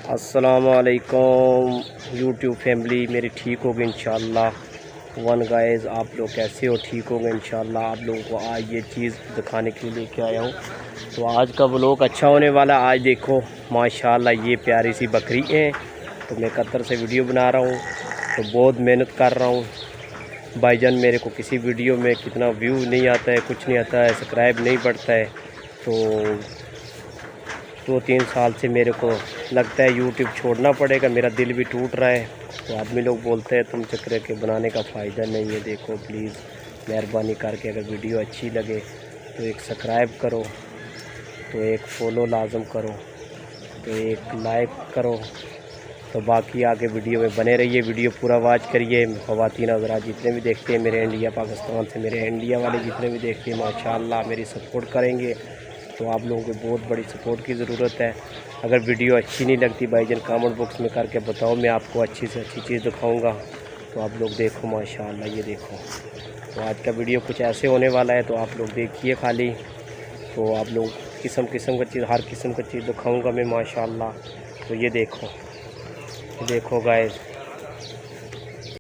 अस्सलामुअलैकुम YouTube family, मेरी ठीक होगी इंशाल्लाह। वन गाइस, आप लोग कैसे हो? ठीक होंगे इंशाल्लाह। आप लोगों को आज ये चीज़ दिखाने के लिए लेके आया हूँ, तो आज का व्लॉग अच्छा होने वाला है। आज देखो माशाल्लाह ये प्यारी सी बकरी है, तो मैं कतर से वीडियो बना रहा हूँ, तो बहुत मेहनत कर रहा हूँ। भाईजान मेरे को किसी वीडियो में कितना व्यू नहीं आता है, कुछ नहीं आता है, सब्सक्राइब नहीं बढ़ता है, तो 2-3 साल से मेरे को लगता है यूट्यूब छोड़ना पड़ेगा। मेरा दिल भी टूट रहा है। तो आदमी लोग बोलते हैं तुम चक्कर के बनाने का फ़ायदा नहीं है। देखो प्लीज़ मेहरबानी करके अगर वीडियो अच्छी लगे तो एक सब्सक्राइब करो, तो एक फ़ॉलो लाजम करो, तो एक लाइक करो, तो बाकी आगे वीडियो में बने रहिए। वीडियो पूरा वॉच करिए। ख़वातीन हज़रात जितने भी देखते हैं मेरे इंडिया पाकिस्तान से, मेरे इंडिया वाले जितने भी देखते हैं माशाल्लाह मेरी सपोर्ट करेंगे, तो आप लोगों को बहुत बड़ी सपोर्ट की ज़रूरत है। अगर वीडियो अच्छी नहीं लगती भाईजान कमेंट बॉक्स में करके बताओ, मैं आपको अच्छी से अच्छी चीज़ दिखाऊंगा। तो आप लोग देखो माशाल्लाह, ये देखो। तो आज का वीडियो कुछ ऐसे होने वाला है, तो आप लोग देखिए खाली। तो आप लोग किस्म का चीज़, हर किस्म का चीज़ दिखाऊँगा मैं माशाल्लाह। तो ये देखो गाइस,